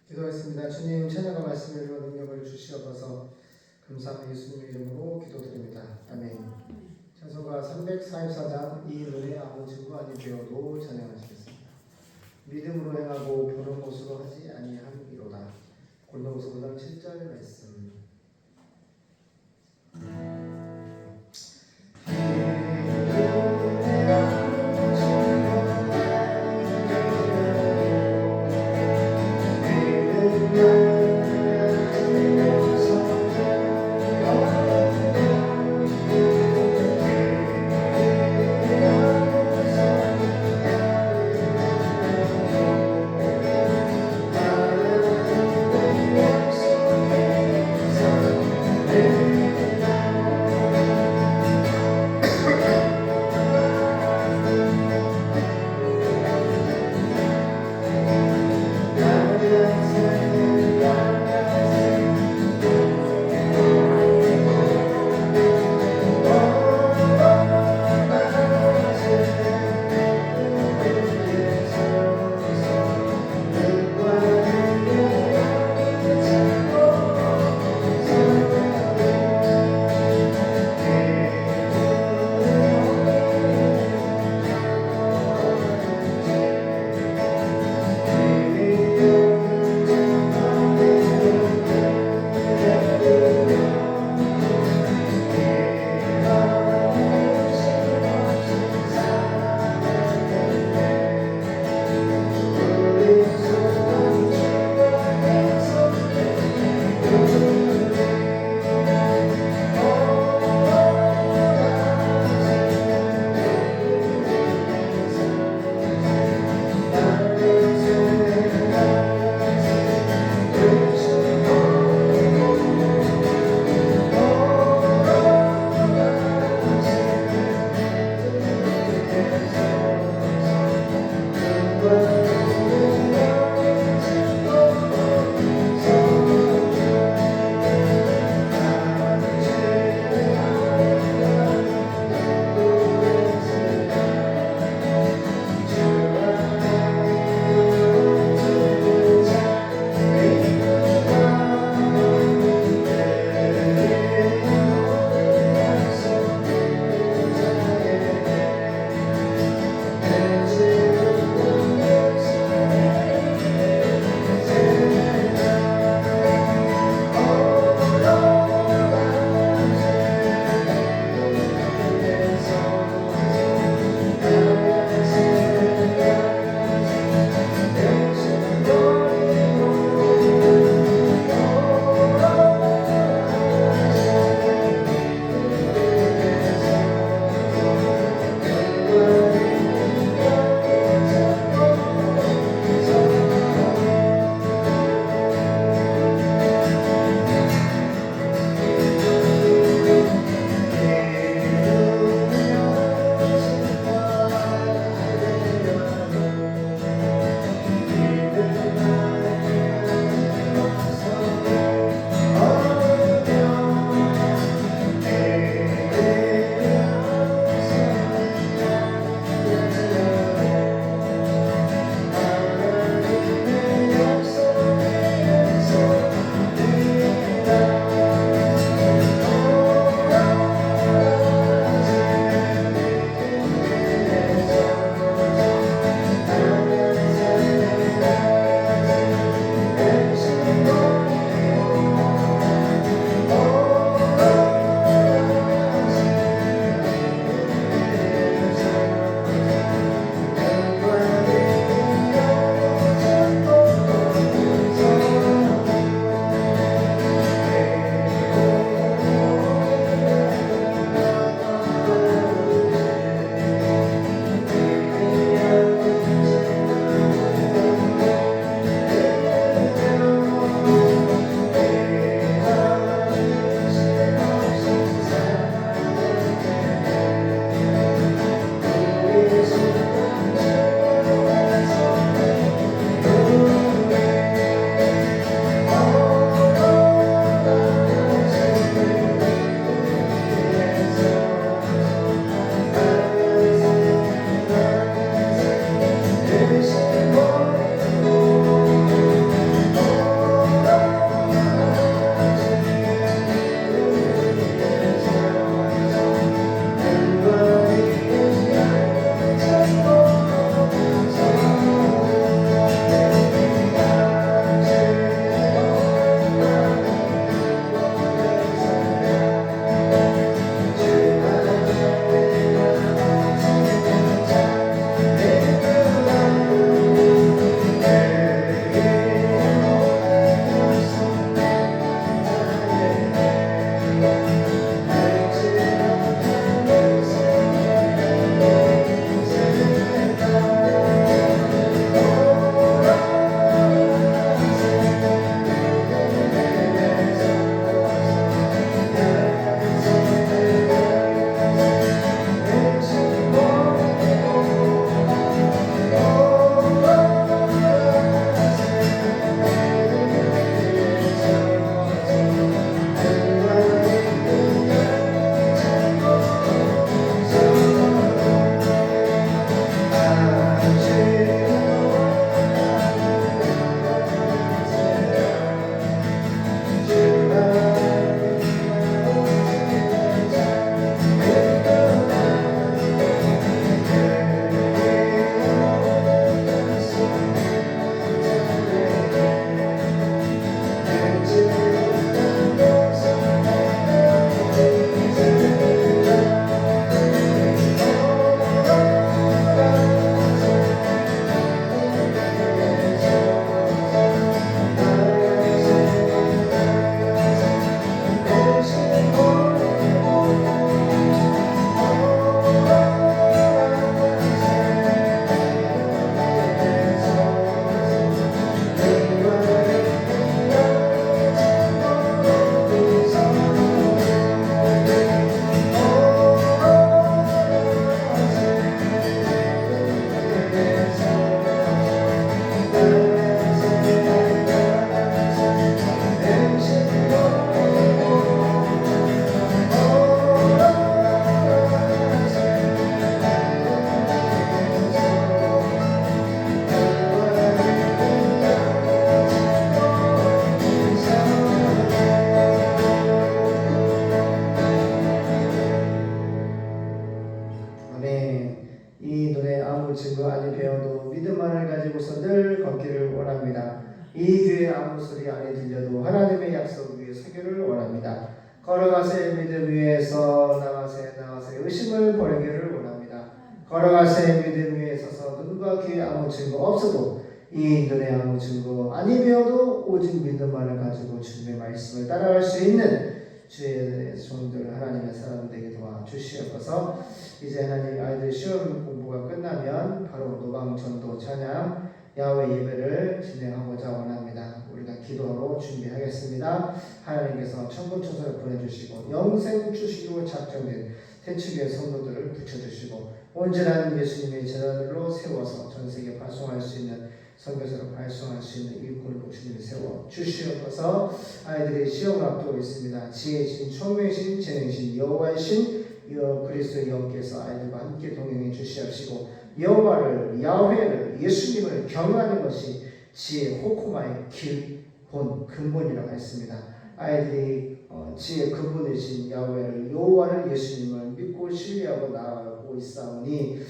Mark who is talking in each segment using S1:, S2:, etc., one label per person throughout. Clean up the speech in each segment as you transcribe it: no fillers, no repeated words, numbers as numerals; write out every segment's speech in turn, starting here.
S1: 기도하겠습니다. 주님, 찬양과 말씀을 읽어 능력을 주시옵소서. 감사하며 예수님의 이름으로 기도드립니다. 아멘. 찬송가 344장 이 눈의 아무 증거 아니 되어도 찬양하시겠습니다. 믿음으로 행하고 보는 것으로 하지 아니함이로다. 골로새 5장 7절 말씀. 이 교회 아무 소리 안에 들려도 하나님의 약속 위에 서기를 원합니다. 걸어가세 믿음 위에서 나가세 의심을 버리기를 원합니다. 걸어가세 믿음 위에 서서 눈과 귀에 아무 증거 없어도 이 눈에 아무 증거 아니 배워도 오직 믿음만을 가지고 주님의 말씀을 따라갈 수 있는 주의 종들 하나님의 사람 되게 도와주시옵소서. 이제 하나님 아이들 시험 공부가 끝나면 바로 노방 전도 찬양 야외 예배를 진행하고자 원합니다. 우리가 기도하러 준비하겠습니다. 하나님께서 천군 천사를 보내주시고 영생 주시기로 작정된 태축의 성도들을 붙여주시고 온전한 예수님의 제자들로 세워서 전세계 발송할 수 있는 선교사로 발송할 수 있는 일꾼을 주님이 세워 주시옵소서. 아이들이 시험을 앞두고 있습니다. 지혜신, 총명신, 재능신, 여호와이신 그리스도의 영께서 아이들과 함께 동행해 주시옵시고 여호와를 야훼를 예수님을 경외하는 것이 지혜 호코마의 본 근본이라고 했습니다. 아이들이 지혜 근본이신 야훼를 여호와를 예수님을 믿고 신뢰하고 나아가고 있사오니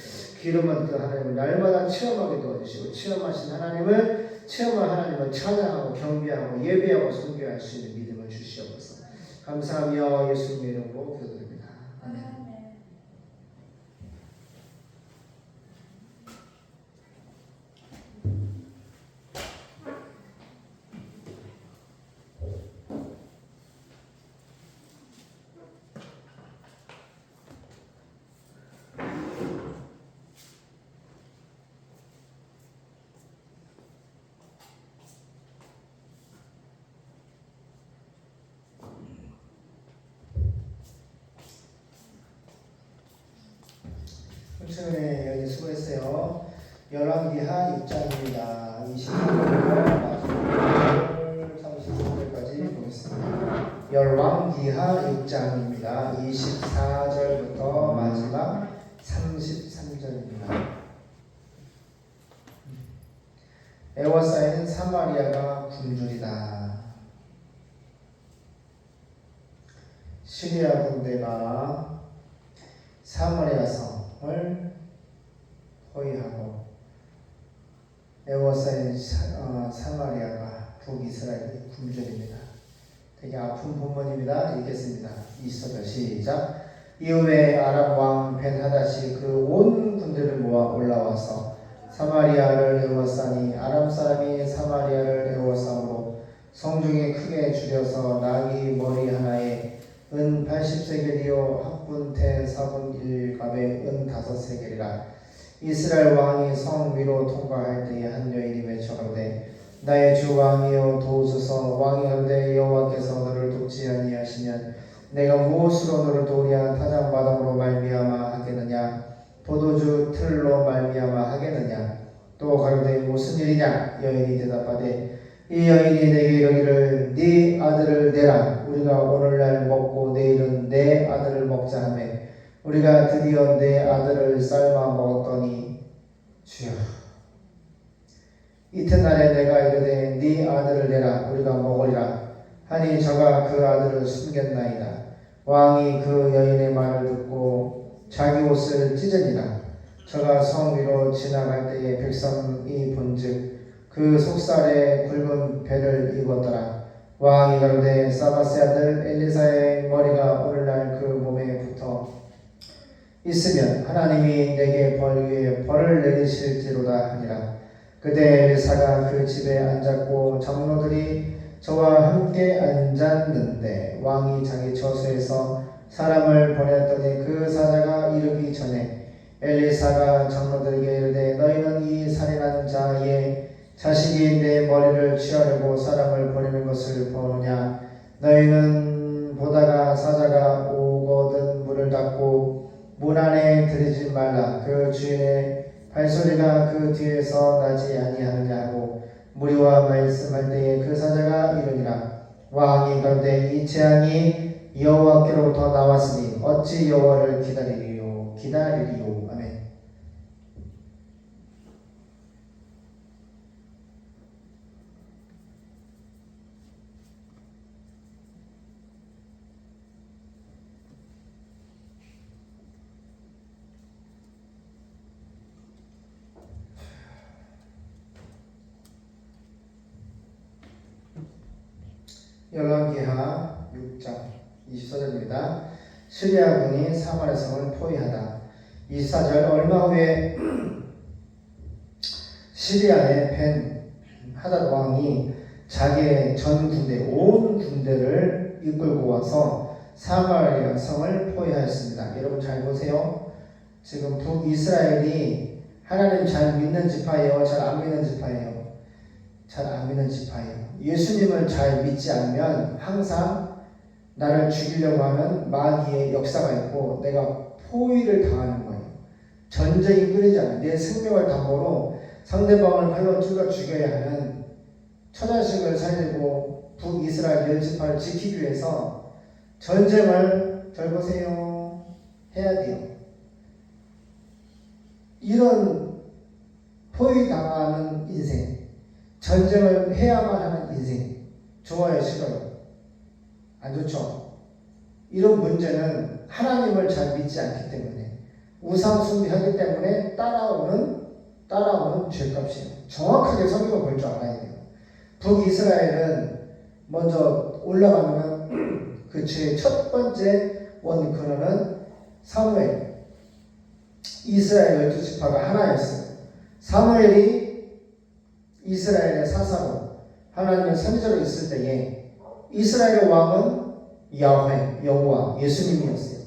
S1: 기름 얻은 하나님을 날마다 체험하게 도와주시고 체험할 하나님을 찬양하고 경배하고 예배하고 선교할 수 있는 믿음을 주시옵소서. 감사하며 예수님의 이름으로 기도드립니다. 아멘. 최근에 여기 수고했어요. 열왕기하 6장입니다. 23절부터 33절까지 보겠습니다. 열왕기하 6장입니다. 24절부터 마지막 33절입니다. 에워싸이는 사마리아가 굶주리다. 시리아 군대가 사마리아 성을 포위하고 에워싸인 사마리아가 북이스라엘이 굶주립니다. 되게 아픈 본문입니다. 읽겠습니다. 20절 시작. 이후에 아람 왕 벤하닷이 그 온 군대를 모아 올라와서 사마리아를 에워싸니 아람 사람이 사마리아를 에워싸므로 성중이 크게 줄여서 나귀 머리 하나에 은 80세겔이요 합분태 4분 1갑에 은 5세겔이라. 이스라엘 왕이 성 위로 통과할 때에 한 여인이 외쳐가로되 나의 주 왕이여 도우소서. 왕이 가로되 여호와께서 너를 돕지 아니하시면 내가 무엇으로 너를 도우랴. 타작마당으로 말미암아 하겠느냐 포도주 틀로 말미암아 하겠느냐. 또 가로되 무슨 일이냐. 여인이 대답하되 이 여인이 내게 이르기를 네 아들을 내라. 우리가 오늘날 먹고 내일은 내 아들을 먹자 하며 우리가 드디어 내 아들을 삶아 먹었더니 주여 이튿날에 내가 이르되 네 아들을 내라. 우리가 먹으리라 하니 저가 그 아들을 숨겼나이다. 왕이 그 여인의 말을 듣고 자기 옷을 찢으니라. 저가 성 위로 지나갈 때에 백성이 본즉 그 속살에 굵은 배를 입었더라. 왕이 가로되 사바세 아들 엘리사의 머리가 오늘날 그 몸에 붙어 있으면 하나님이 내게 벌 위에 벌을 내리실지로다 하니라. 그때 엘리사가 그 집에 앉았고 장로들이 저와 함께 앉았는데 왕이 자기 처소에서 사람을 보냈더니 그 사자가 이르기 전에 엘리사가 장로들에게 이르되 너희는 이 살인한 자의 자식이 내 머리를 취하려고 사람을 보내는 것을 보느냐. 너희는 보다가 사자가 오거든 문을 닫고 문 안에 들이지 말라. 그 주인의 발소리가 그 뒤에서 나지 아니하느냐 하고 무리와 말씀할 때에 그 사자가 이르니라. 왕이 가로되 이 재앙이 여호와께로부터 나왔으니 어찌 여호와를 기다리리요. 아멘. 열왕기하 6장 24절입니다. 시리아군이 사마리아 성을 포위하다. 24절 얼마 후에 시리아의 벤 하닷 왕이 자기의 전 군대 온 군대를 이끌고 와서 사마리아 성을 포위하였습니다. 여러분 잘 보세요. 지금 북이스라엘이 하나님 잘 믿는 지파예요? 잘 안 믿는 지파예요? 잘 안 믿는 지파예요. 예수님을 잘 믿지 않으면 항상 나를 죽이려고 하는 마귀의 역사가 있고 내가 포위를 당하는 거예요. 전쟁이 끊이지 않아요. 내 생명을 담보로 상대방을 팔로 찔러 죽여야 하는 처자식을 살리고 북이스라엘 열 지파를 지키기 위해서 전쟁을 잘 보세요. 해야 돼요. 이런 포위당하는 인생, 전쟁을 해야만 하는 인생 좋아요, 싫어요? 안 좋죠? 이런 문제는 하나님을 잘 믿지 않기 때문에 우상 숭배하기 때문에 따라오는 죄값이에요. 정확하게 성경을 볼 줄 알아야 돼요. 북이스라엘은 먼저 올라가면 그 죄의 첫 번째 원근원은 사무엘, 이스라엘 12지파가 하나였어요. 사무엘이 이스라엘의 사사로 하나님의 선지자로 있을 때에 이스라엘의 왕은 야훼, 여호와, 예수님이었어요.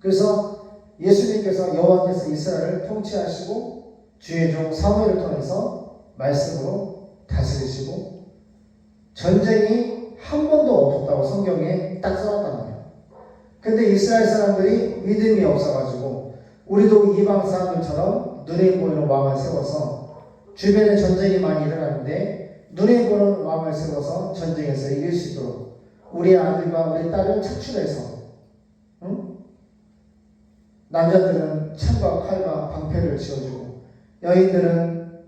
S1: 그래서 예수님께서 여호와께서 이스라엘을 통치하시고 주의 종 사무엘을 통해서 말씀으로 다스리시고 전쟁이 한 번도 없었다고 성경에 딱 써놨단 말이에요. 근데 이스라엘 사람들이 믿음이 없어가지고 우리도 이방 사람들처럼 눈에 보이는 왕을 세워서 주변에 전쟁이 많이 일어나는데 눈에 보이는 왕을 세워서 전쟁에서 이길 수 있도록 우리 아들과 우리 딸을 착출해서 남자들은 창과 칼과 방패를 쥐어주고 여인들은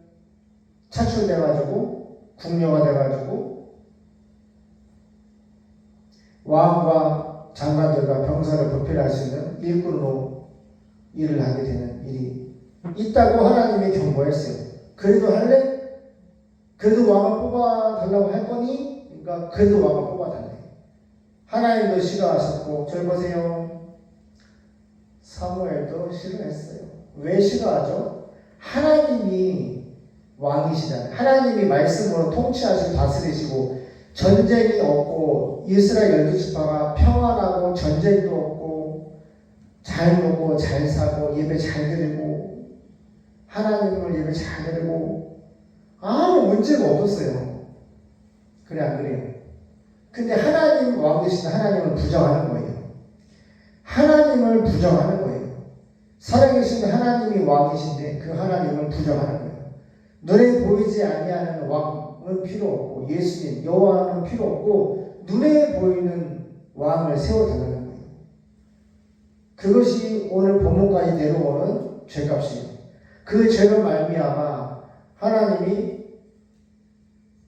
S1: 착출돼가지고 궁녀가 돼가지고 왕과 장관들과 병사를 보필할 수 있는 일꾼으로 일을 하게 되는 일이 있다고 하나님이 경고했어요. 그래도 할래? 그래도 왕을 뽑아달라고 할 거니? 그러니까 그래도 왕을 뽑아달래. 하나님도 싫어하셨고 저기 보세요. 사무엘도 싫어했어요. 왜 싫어하죠? 하나님이 왕이시잖아요. 하나님이 말씀으로 통치하시고 다스리시고 전쟁이 없고 이스라엘 12지파가 평안하고 전쟁도 없고 잘 먹고 잘 사고 예배 잘 드리고 하나님을 예배 잘 드리고 아무 문제가 없었어요. 그래 안 그래요? 근데 하나님 왕 되신 하나님을 부정하는 거예요. 하나님을 부정하는 거예요. 살아계신 하나님이 왕이신데 그 하나님을 부정하는 거예요. 눈에 보이지 아니하는 왕은 필요 없고 예수님 여호와는 필요 없고 눈에 보이는 왕을 세워달라는 거예요. 그것이 오늘 본문까지 내려오는 죄값이에요. 그 죄로 말미암아 하나님이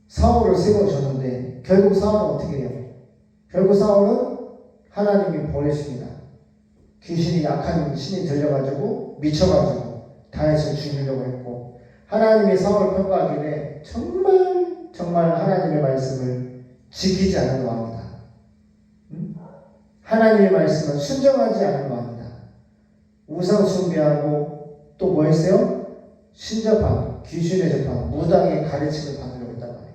S1: 사울을 세워줬는데 결국 사울은 어떻게 해요? 결국 사울은 하나님이 보내십니다. 귀신이 약한 신이 들려가지고 미쳐가지고 다윗을 죽이려고 했고 하나님이 사울을 평가하기에 정말 하나님의 말씀을 지키지 않은 왕이다. 하나님의 말씀을 순종하지 않은 왕이다. 우상 숭배하고 또 뭐 했어요? 신접한, 귀신의 접한, 무당의 가르침을 받으려고 했단 말이에요.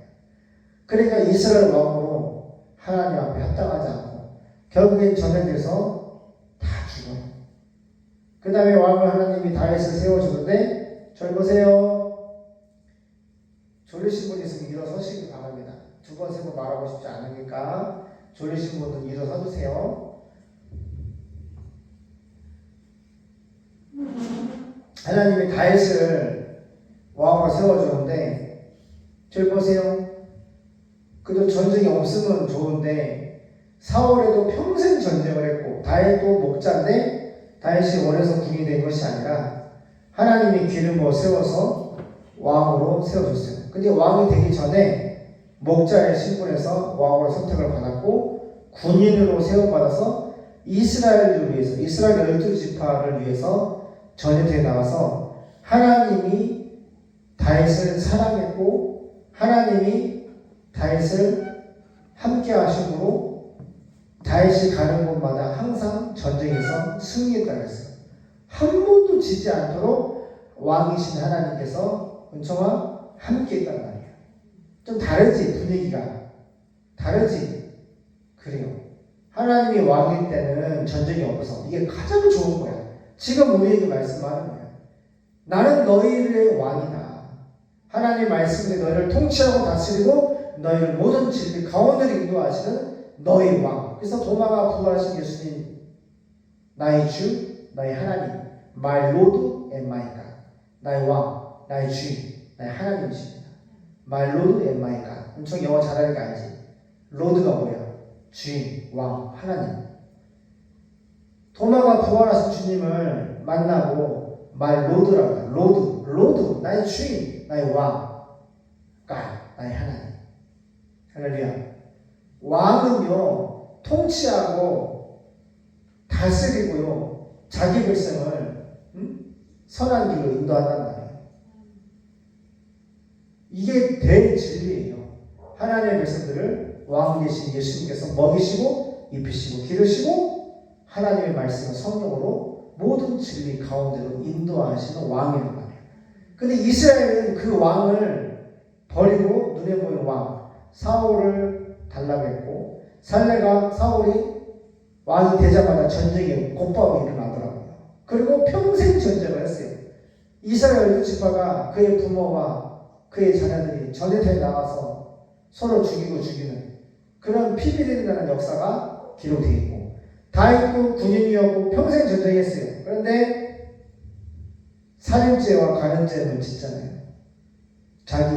S1: 그러니까 이스라엘 왕으로 하나님 앞에 합당하지 않고 결국엔 전염돼서 다 죽어요. 그 다음에 왕을 하나님이 다윗을 세워주는데 절 보세요. 졸리신 분 있으면 일어서시기 바랍니다. 두 번, 세 번 말하고 싶지 않으니까 졸리신 분은 일어서 주세요. 하나님이 다윗을 왕으로 세워주는데 저기 보세요. 그래도 전쟁이 없으면 좋은데 사울에도 평생 전쟁을 했고 다윗도 목자인데 다윗이 원해서 군이 된 것이 아니라 하나님이 기름으로 세워서 왕으로 세워줬어요. 근데 왕이 되기 전에 목자의 신분에서 왕으로 선택을 받았고 군인으로 세워받아서 이스라엘을 위해서 이스라엘 12지파를 위해서 전쟁터에 나가서 하나님이 다윗을 사랑했고 하나님이 다윗을 함께 하심으로 다윗이 가는 곳마다 항상 전쟁에서 승리했다고 했어요. 한 번도 지지 않도록 왕이신 하나님께서 은총아 함께 했단 말이에요. 좀 다르지, 분위기가. 다르지. 그래요. 하나님이 왕일 때는 전쟁이 없어서 이게 가장 좋은 거야. 지금 우리에게 말씀하는 거야. 나는 너희의 왕이다. 하나님 말씀이 너희를 통치하고 다스리고 너희를 모든 진리 가운데로 인도하시는 너희 왕. 그래서 도마가 부활하신 예수님, 나의 주, 나의 하나님, my Lord and my God. 나의 왕, 나의 주인, 나의 하나님이십니다. my Lord and my God. 엄청 영어 잘하니까 알지? 로드가 뭐야? 주인, 왕, 하나님. 도마가 부활하신 주님을 만나고 my Lord라고 해요. 로드, 나의 주인, 나의 왕, God, 나의 하나님. 할렐루야. 왕은요, 통치하고 다스리고요, 자기 백성을 선한 길로 인도한단 말이에요. 이게 대진리예요. 하나님의 백성들을 왕 되신 예수님께서 먹이시고 입히시고 기르시고 하나님의 말씀을 성령으로 모든 진리 가운데로 인도하시는 왕이란 말이에요. 근데 이스라엘은 그 왕을 버리고 눈에 보이는 왕 사울을 달라고 했고, 사울이 왕이 되자마자 전쟁이 곧바로 일어나더라고요. 그리고 평생 전쟁을 했어요. 이스라엘 두 지파가 그의 부모와 그의 자녀들이 전쟁터에 나가서 서로 죽이는 그런 피비린내는 역사가 기록되어 있고, 다윗도 군인이었고 평생 전쟁했어요. 그런데 살인죄와 간음죄를 짓잖아요. 자기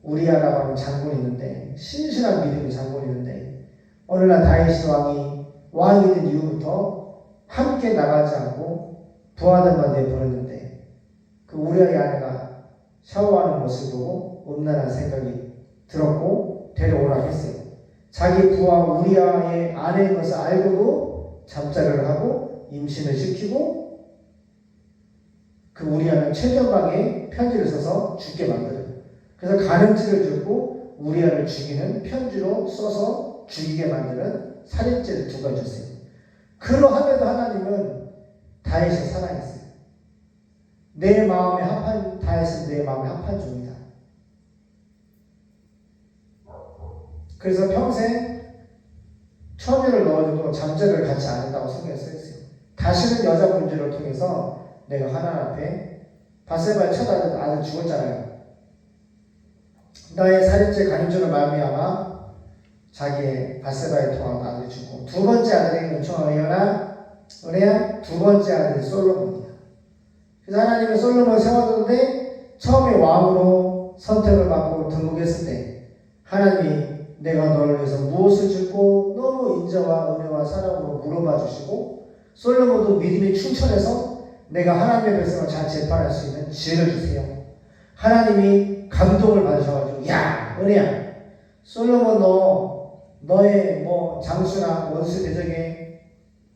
S1: 우리야라고 하는 장군이 있는데, 신실한 믿음의 장군이 있는데, 어느 날 다윗 왕이 된 이후부터 함께 나가지 않고 부하들만 내보냈는데, 그 우리야의 아내가 샤워하는 모습을 보고 음란한 생각이 들었고 데려오라고 했어요. 자기 부하 우리야의 아내인 것을 알고도 잠자리를 하고 임신을 시키고, 그 우리야는 최전방에 편지를 써서 죽게 만들어요. 그래서 간음죄를 짓고 우리야를 죽이는 편지로 써서 죽이게 만드는 살인죄를 두 가지 줬어요. 그러함에도 하나님은 다윗을 사랑했어요. 다윗은 내 마음에 합한 종이다. 그래서 평생 처녀를 넣어줘도 잠자리를 갖지 않았다고 성경에 써있어요. 다시는 여자 문제를 통해서 내가 하나님 앞에 바세바의 첫 아들 죽었잖아요. 나의 살인죄 간음죄로 말미암아 자기의 바세바에 통한 아들이 죽고, 두 번째 아들에게 은혜야 두 번째 아들이 솔로몬이야. 그래서 하나님은 솔로몬을 세워줬는데 처음에 왕으로 선택을 받고 등극했을 때 하나님이 내가 너를 위해서 무엇을 줄고 너무 인자와 은혜와 사랑으로 물어봐 주시고, 솔로몬도 믿음이 충천해서 내가 하나님의 백성을 잘 재판할 수 있는 지혜를 주세요. 하나님이 감동을 받으셔가지고, 야 은혜야, 솔로몬 너의 장수나 원수 대적의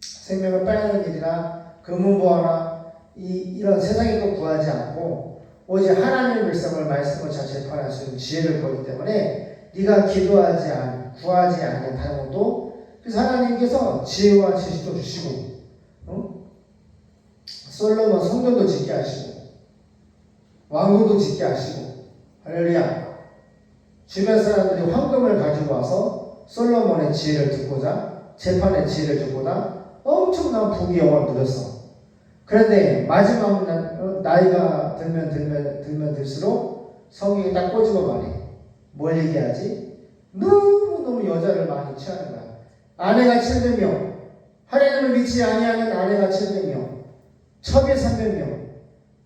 S1: 생명을 빼앗는 일이나 금은보화나 이런 세상의 것 구하지 않고 오직 하나님의 백성을 말씀으로 잘 재판할 수 있는 지혜를 보기 때문에 네가 구하지 않는 다른 것도, 그래서 하나님께서 지혜와 지식도 주시고, 솔로몬 성전도 짓게 하시고 왕궁도 짓게 하시고, 할렐루야. 주변 사람들이 황금을 가지고 와서 솔로몬의 지혜를 듣고자, 재판의 지혜를 듣고자 엄청난 부귀 영화를 누렸어. 그런데 마지막 나이가 들면 들수록 성경이 딱 꼬집어 말해. 뭘 얘기하지? 너무너무 여자를 많이 취하는 거야. 아내가 700명, 하나님을 믿지 아니하는 아내가 700명, 첩이 300명,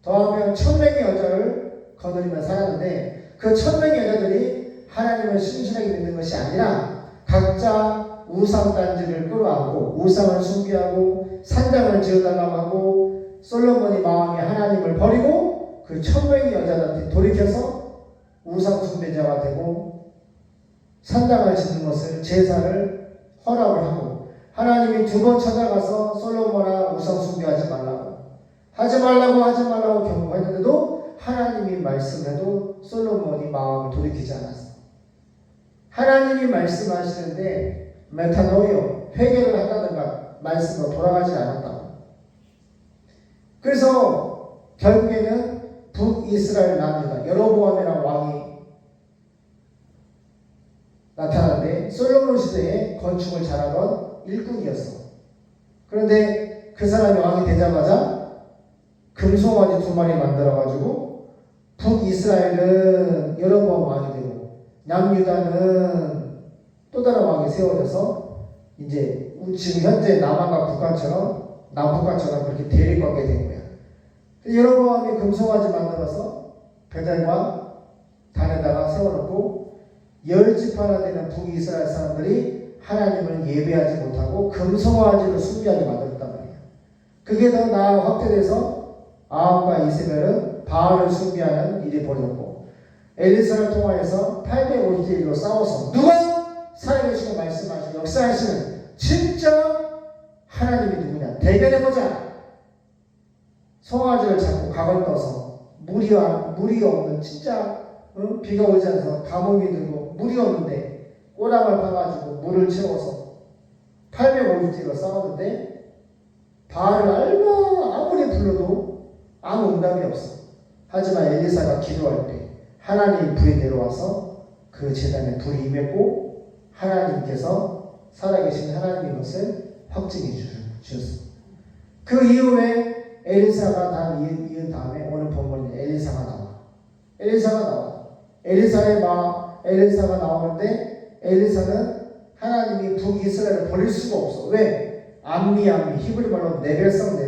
S1: 더하면 1000명의 여자를 거느리며 살았는데, 그 1000명의 여자들이 하나님을 신실하게 믿는 것이 아니라 각자 우상단지를 끌어안고 우상을 숭배하고 산당을 지어달라고 하고, 솔로몬이 마음에 하나님을 버리고 그 1000명의 여자들한테 돌이켜서 우상 숭배자가 되고 산당을 짓는 것을, 제사를 허락을 하고, 하나님이 두 번 찾아가서 솔로몬아 우상 숭배하지 말라고 경고했는데도 하나님이 말씀해도 솔로몬이 마음을 돌이키지 않았어. 하나님이 말씀하시는데 메타노이오, 회개를 한다든가 말씀으로 돌아가지 않았다고. 그래서 결국에는 북이스라엘 남유다 여로보암이라는 왕이 나타나는데 솔로몬 시대에 건축을 잘하던 일꾼이었어. 그런데 그 사람이 왕이 되자마자 금송아지 2마리 만들어가지고 북이스라엘은 여로보암 왕이 되고 남유다는 또 다른 왕이 세워져서 이제 지금 현재 남한과 북한처럼 남북한처럼 그렇게 대립하게 된 거야. 여로보암이 금송아지 만들어서 베델과 단에다가 세워놓고 10지파나 되는 북이스라엘 사람들이 하나님을 예배하지 못하고 금송아지를 숭배하게 만들었단 말이야. 그게 더 확대돼서 아합과 이세벨은 바알을 숭배하는 일이 벌어졌고 엘리사를 통하여서 850대 1로 싸워서 누가 살아계시고 말씀하시고 역사하시는 진짜 하나님이 누구냐 대변해보자. 송아지를 잡고 각을 떠서 물이 없는 진짜 비가 오지 않아서 가뭄이 들고 물이 없는데 꼬랑을 파가지고 물을 채워서 850대로 싸웠는데 바알을 아무리 불러도 아무 응답이 없어. 하지만 엘리사가 기도할 때 하나님의 불이 내려와서 그 제단에 불이 임했고 하나님께서 살아계신 하나님인 것을 확증해 주셨습니다. 그 이후에 엘리사가 이은 다음에 오늘 본문에 엘리사가 나와. 엘리사가 나오는데 엘리사는 하나님이 북이스라엘을 버릴 수가 없어. 왜? 암미 히브리 말로 네벨성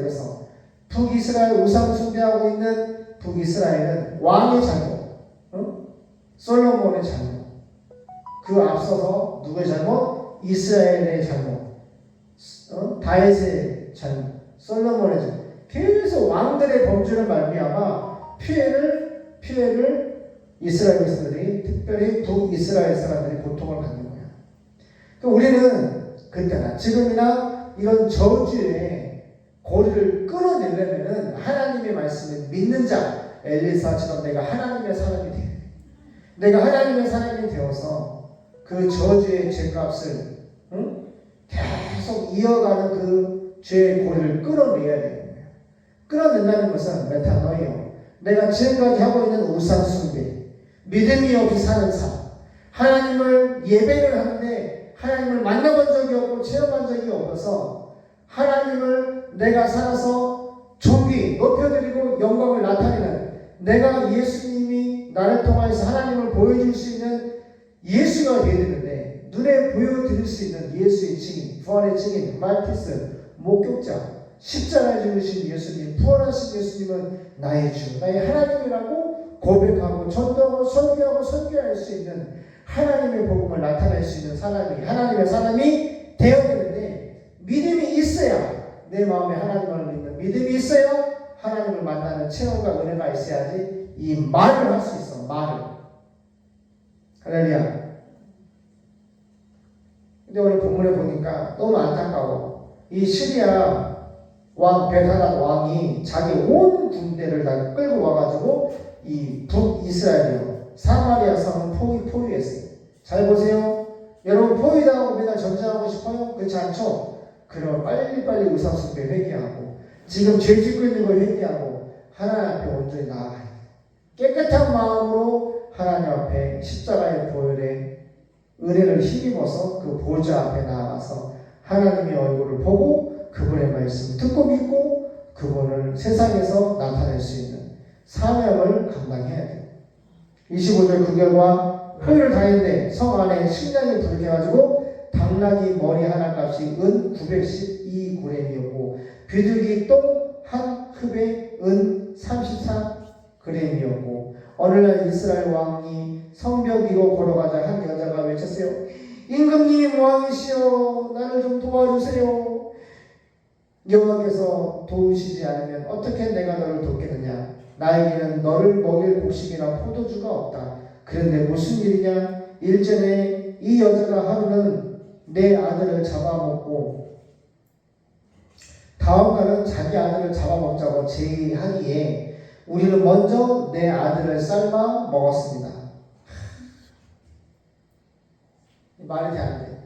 S1: 북이스라엘 우상 숭배하고 있는 북이스라엘은 왕의 잘못, 솔로몬의 잘못, 그 앞서서 누구의 잘못? 이스라엘의 잘못, 다윗의 잘못, 솔로몬의 잘못. 계속 왕들의 범죄를 말미암아 피해를 이스라엘 백성들이 특별히 북이스라엘 사람들이 고통을 받는 거야. 우리는 그때나 지금이나 이런 저주의 고리를 끊어내려면은 하나님의 말씀을 믿는 자 엘리사처럼 내가 하나님의 사람이 돼. 내가 하나님의 사람이 되어서 그 저주의 죄값을 계속 이어가는 그 죄의 고리를 끊어내야 되는 거야. 끊어낸다는 것은 메타노이오. 내가 지금까지 하고 있는 우상 숭배, 믿음이 없이 사는 삶, 하나님을 예배를 하는데 하나님을 만나본 적이 없고 체험한 적이 없어서 하나님을 내가 살아서 존귀 높여드리고 영광을 나타내는 내가 예수님이 나를 통해서 하나님을 보여줄 수 있는 예수가 되어야 되는데 눈에 보여드릴 수 있는 예수의 증인, 부활의 증인, 말티스, 목격자, 십자가에 죽으신 예수님, 부활하신 예수님은 나의 주, 나의 하나님이라고 고백하고 전도하고 선교할 수 있는 하나님의 복음을 나타낼 수 있는 사람이 하나님의 사람이 되어야 되는데 믿음이 있어야 내 마음에 하나님을 믿는 믿음이 있어야 하나님을 만나는 체험과 은혜가 있어야지 이 말을 할 수 있어. 말을. 할렐루야. 근데 오늘 본문에 보니까 너무 안타까워. 이 시리아 왕 베다다 왕이 자기 온 군대를 다 끌고 와가지고 이 북이스라엘이요 사마리아 성은 포위했어요. 잘 보세요. 여러분 포위당하고 맨날 전쟁하고 싶어요? 그렇지 않죠? 그럼 빨리빨리 우상숭배 회개하고 지금 죄 짓고 있는 걸 회개하고 하나님 앞에 온전히 나아가야 돼요. 깨끗한 마음으로 하나님 앞에 십자가의 보혈에 은혜를 힘입어서 그 보좌 앞에 나아가서 하나님의 얼굴을 보고 그분의 말씀을 듣고 믿고 그분을 세상에서 나타낼 수 있는 사명을 감당해야 돼요. 25절 그 결과 포위를 당했는데 성 안에 식량이 부족해가지고 당나귀 머리 하나 값이 은 912g이었고 비둘기 똥 한 흡에 은 34g이었고 어느 날 이스라엘 왕이 성벽 위로 걸어가자 한 여자가 외쳤어요. 임금님 왕이시여 나를 좀 도와주세요. 여호와께서 도우시지 않으면 어떻게 내가 너를 돕겠느냐. 나에게는 너를 먹일 곡식이나 포도주가 없다. 그런데 무슨 일이냐. 일전에 이 여자가 하루는 내 아들을 잡아먹고 다음 날은 자기 아들을 잡아먹자고 제의하기에 우리는 먼저 내 아들을 삶아 먹었습니다. 말이 돼 안 돼?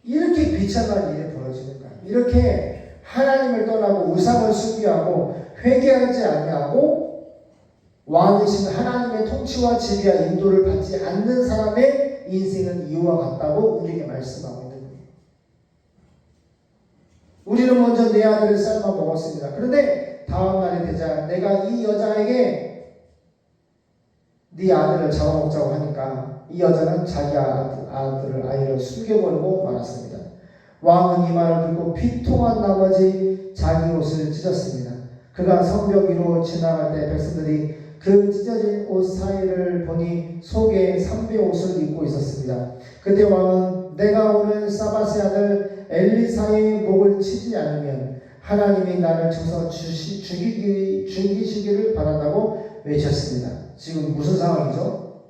S1: 이렇게 비참한 일이 벌어지는 거야. 이렇게 하나님을 떠나고 우상을 숭배하고 회개하지 아니하고 왕이신 하나님의 통치와 지배와 인도를 받지 않는 사람의 인생은 이와 같다고 우리에게 말씀하고 있는 거예요. 우리는 먼저 내 아들을 삶아 먹었습니다. 그런데 다음 날이 되자 내가 이 여자에게 네 아들을 잡아먹자고 하니까 이 여자는 자기 아이를 숨겨버리고 말았습니다. 왕은 이 말을 듣고 비통한 나머지 자기 옷을 찢었습니다. 그가 성벽 위로 지나갈 때 백성들이 그 찢어진 옷 사이를 보니 속에 삼배 옷을 입고 있었습니다. 그때 왕은 내가 오늘 사밧의 아들 엘리사의 목을 치지 않으면 하나님이 나를 쳐서 죽이시기를 바란다고 외쳤습니다. 지금 무슨 상황이죠?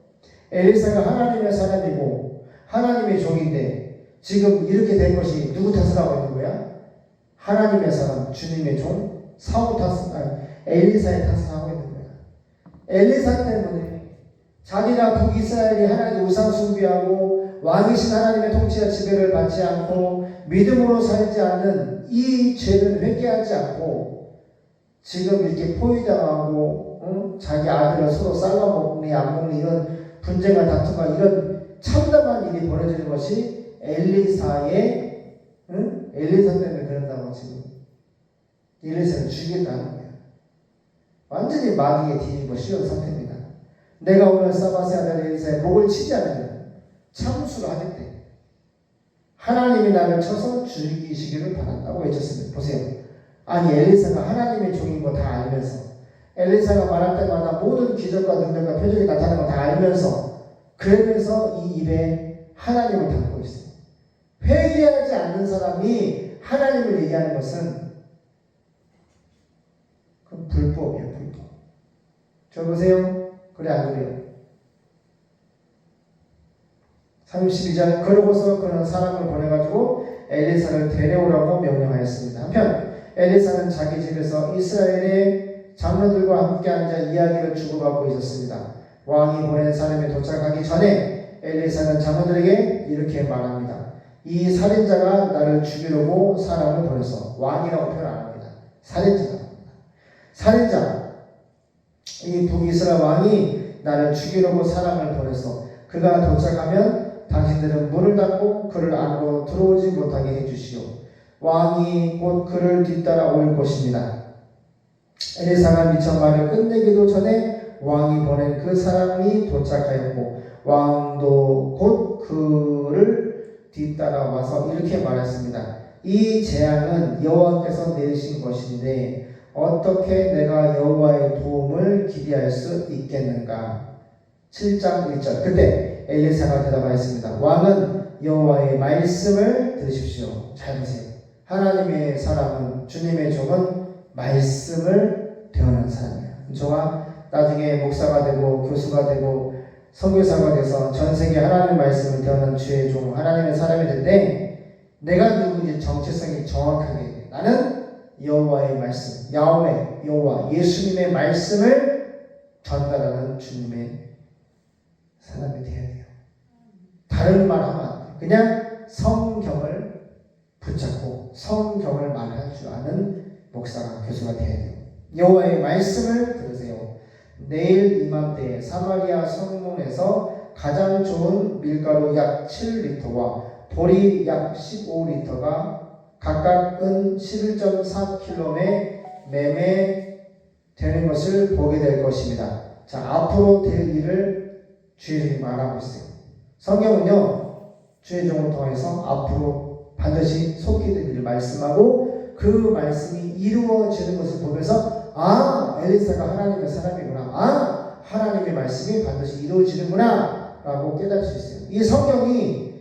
S1: 엘리사가 하나님의 사람이고 하나님의 종인데 지금 이렇게 된 것이 누구 탓을 하고 있는 거야? 하나님의 사람, 주님의 종, 엘리사의 탓을 하고 있는 거야. 엘리사 때문에 자기가 북이스라엘이 하나님 우상 숭배하고 왕이신 하나님의 통치와 지배를 받지 않고 믿음으로 살지 않는 이 죄를 회개하지 않고 지금 이렇게 포위당하고 자기 아들을 서로 쌀라먹니 안 먹니 이런 분쟁과 다툼과 이런 참담한 일이 벌어지는 것이 엘리사 때문에 그런다고 지금 엘리사를 죽이겠다는 거야. 완전히 마귀에 뒤집어 씌운 상태입니다. 내가 오늘 사밧의 아들 엘리사의 목을 치지 않으면 참수를 하겠대. 하나님이 나를 쳐서 죽이시기를 바란다고 외쳤습니다. 보세요. 아니 엘리사가 하나님의 종인 거 다 알면서 엘리사가 말할 때마다 모든 기적과 능력과 표적이 나타나는 거 다 알면서 그러면서 이 입에 하나님을 담고 있어요. 회개하지 않는 사람이 하나님을 얘기하는 것은 그건 불법이에요. 불법. 저 보세요. 그래 안 그래요? 32절 그러고서 그는 사람을 보내가지고 엘리사를 데려오라고 명령하였습니다. 한편 엘리사는 자기 집에서 이스라엘의 장로들과 함께 앉아 이야기를 주고받고 있었습니다. 왕이 보낸 사람이 도착하기 전에 엘리사는 장로들에게 이렇게 말합니다. 이 살인자가 나를 죽이려고 사람을 보내서 왕이라고 표현 안 합니다. 살인자 이 북이스라엘 왕이 나를 죽이려고 사람을 보내서 그가 도착하면 당신들은 문을 닫고 그를 안으로 들어오지 못하게 해주시오. 왕이 곧 그를 뒤따라 올 것입니다. 엘리사가 미처 말을 끝내기도 전에 왕이 보낸 그 사람이 도착하였고 왕도 곧 그를 뒤따라 와서 이렇게 말했습니다. 이 재앙은 여호와께서 내리신 것인데 어떻게 내가 여호와의 도움을 기대할 수 있겠는가? 7장 1절 그때 엘리사가 대답하였습니다. 왕은 여호와의 말씀을 들으십시오. 잘 보세요. 하나님의 사람은 주님의 종은 말씀을 대하는 사람이에요. 저와 나중에 목사가 되고 교수가 되고 선교사가 돼서 전 세계 하나님의 말씀을 대하는 주의 종 하나님의 사람이 될 때 내가 누군지 정체성이 정확하게 나는 여호와의 말씀 야훼 여호와 예수님의 말씀을 전달하는 주님의 사람이 되어야 돼요. 다른 말 하면 안 돼요. 그냥 성경을 붙잡고 성경을 말할 줄 아는 목사가 교수가 되어야 돼요. 여호와의 말씀을 들으세요. 내일 이맘때에 사마리아 성문에서 가장 좋은 밀가루 약 7리터와 보리 약 15리터가 각각 은 11.4kg에 매매되는 것을 보게 될 것입니다. 자, 앞으로 될 일을 주의 종이 말하고 있어요. 성경은요, 주의 종을 통해서 앞으로 반드시 속히 될 일을 말씀하고 그 말씀이 이루어지는 것을 보면서 엘리사가 하나님의 사람이구나. 하나님의 말씀이 반드시 이루어지는구나 라고 깨달을 수 있어요. 이 성경이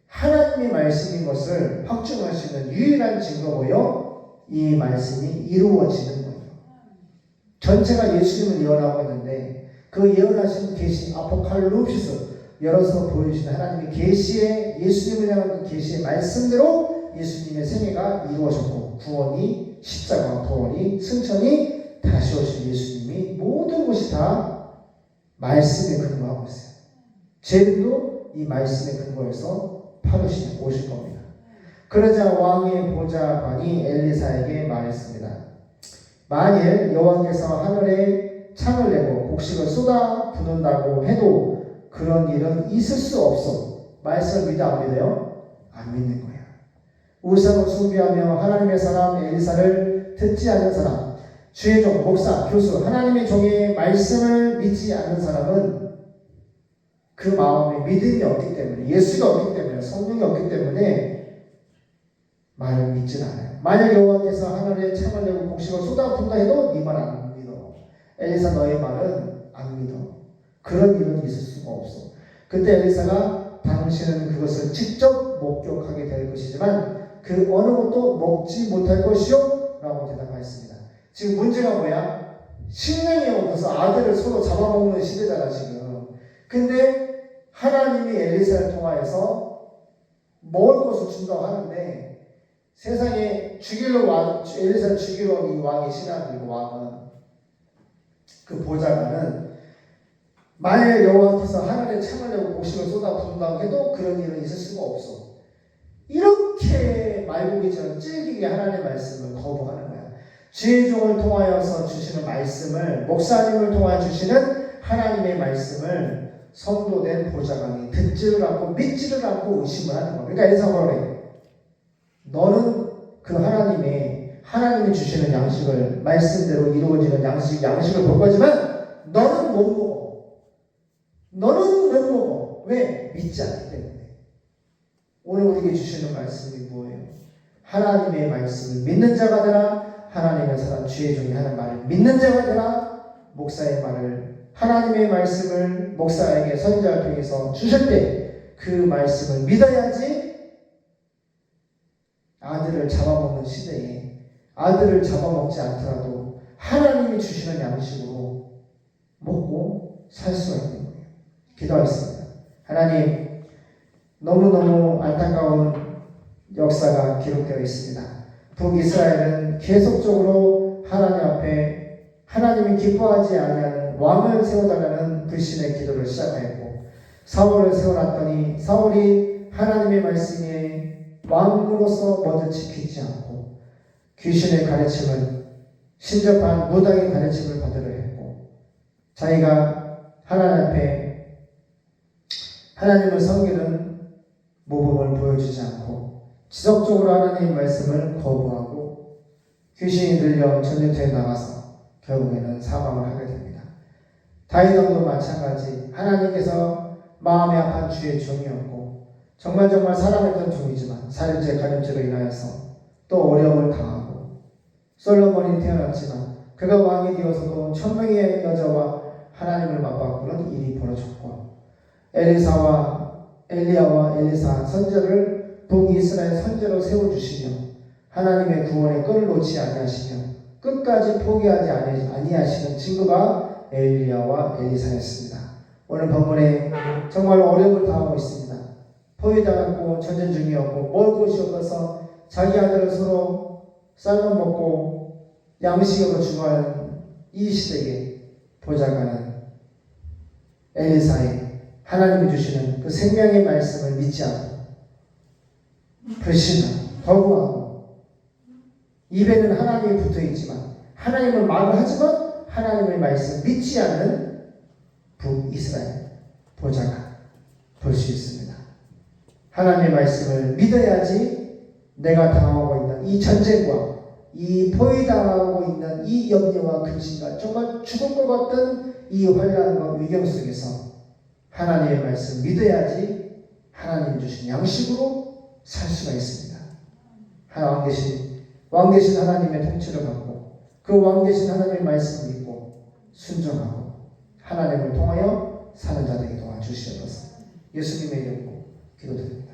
S1: 하나님의 말씀인 것을 확증할 수 있는 유일한 증거고요. 이 말씀이 이루어지는 거예요. 전체가 예수님을 예언하고 있는데 그 예언하신 계시 아포칼립시스 열어서 보여주시는 하나님의 계시의 예수님을 향한 그 계시의 말씀대로 예수님의 생애가 이루어졌고 구원이 십자가 부활이 승천이 다시 오신 예수님이 모든 것이 다 말씀에 근거하고 있어요. 죄도 이 말씀에 근거해서 파르시에 오실 겁니다. 그러자 왕의 보좌관이 엘리사에게 말했습니다. 만일 여호와께서 하늘에 창을 내고 곡식을 쏟아 부는다고 해도 그런 일은 있을 수 없어. 말씀을 믿어 안 믿어요? 안 믿는 거야. 우상을 숭배하며 하나님의 사람 엘리사를 듣지 않는 사람, 주의 종, 목사, 교수, 하나님의 종의 말씀을 믿지 않는 사람은 그 마음에 믿음이 없기 때문에, 예수가 없기 때문에, 성령이 없기 때문에 말을 믿지는 않아요. 만약 여호와께서 하늘에 창을 내고 곡식을 쏟아 붓는다 해도 네 말 안 믿어. 엘리사 너의 말은 안 믿어. 그런 일은 있을 수가 없어. 그때 엘리사가 당신은 그것을 직접 목격하게 될 것이지만 그 어느 것도 먹지 못할 것이요 라고 대답하였습니다. 지금 문제가 뭐야? 식량이 없어서 아들을 서로 잡아먹는 시대잖아 지금. 근데 하나님이 엘리사를 통하여서 먹을 것을 준다고 하는데 세상에 엘리사를 죽이러 이 왕이 신하들이고 왕은 그 보좌관은 만약 여호와께서 하늘에 창을 내고 곡식을 쏟아 부은다고 해도 그런 일은 있을 수가 없어. 이렇게 말고기처럼 찔기게 하나님의 말씀을 거부하는 거야. 주의 종을 통하여서 주시는 말씀을, 목사님을 통하여 주시는 하나님의 말씀을 성도된 보좌관이 듣지를 않고 믿지를 않고 의심을 하는 거야. 그러니까 엘리사가 뭐라 그래? 너는 그 하나님이 주시는 양식을, 말씀대로 이루어지는 양식을 볼 거지만 너는 못 먹어. 너는 못 먹어. 왜? 믿지 않기 때문에. 오늘 우리에게 주시는 말씀이 뭐예요? 하나님의 말씀을 믿는 자가 되라. 하나님의 사람 주의 종이 하는 말을 믿는 자가 되라. 목사의 말을, 하나님의 말씀을 목사에게 선지자를 통해서 주실 때 그 말씀을 믿어야지. 아들을 잡아먹는 시대에 아들을 잡아먹지 않더라도 하나님이 주시는 양식으로 먹고 살 수가 있는 거예요. 기도하겠습니다. 하나님, 너무너무 안타까운 역사가 기록되어 있습니다. 북이스라엘은 계속적으로 하나님 앞에 하나님이 기뻐하지 않는 왕을 세워달라는 불신의 기도를 시작하였고, 사울을 세워놨더니 사울이 하나님의 말씀에 왕으로서 먼저 지키지 않고 귀신의 가르침을, 신접한 무당의 가르침을 받으려 했고, 자기가 하나님 앞에 하나님을 섬기는 모범을 보여주지 않고 지속적으로 하나님의 말씀을 거부하고 귀신이 들려 전쟁터에 나가서 결국에는 사망을 하게 됩니다. 다윗 왕도 마찬가지. 하나님께서 마음에 합한 주의 종이었고 정말 사랑했던 종이지만 살인죄, 간음죄로 인하여서 또 어려움을 당하고, 솔로몬이 태어났지만 그가 왕이 되어서도 1000명의 여자와 하나님을 맞바꾸는 일이 벌어졌고, 엘리야와 엘리사 선지자를 북이스라엘 선지자로 세워주시며 하나님의 구원의 끈을 놓지 아니하시며 끝까지 포기하지 아니하시는 친구가 엘리야와 엘리사였습니다. 오늘 본문에 정말 어려움을 당하고 있습니다. 포위당했고 전쟁 중이었고 먹을 곳이 없어서 자기 아들을 서로 쌀만 먹고 양식으로 중요한 이 시대에 보좌관은 엘리사의 하나님이 주시는 그 생명의 말씀을 믿지 않고 불신하고 거부하고, 입에는 하나님이 붙어있지만 하나님을 말을 하지만 하나님의 말씀을 믿지 않는 북이스라엘 보좌관 볼 수 있습니다. 하나님의 말씀을 믿어야지 내가 당하고 있는 이 전쟁과 이 포위당하고 있는 이 염려와 근심과 정말 죽을 것 같은 이 환난과 위경 속에서 하나님의 말씀 믿어야지 하나님 주신 양식으로 살 수가 있습니다. 왕 되신 하나님의 통치를 받고 그 왕 되신 하나님의 말씀을 믿고 순종하고 하나님을 통하여 사는 자들에게 도와주시옵소서. 예수님의 이름으로 기도드립니다.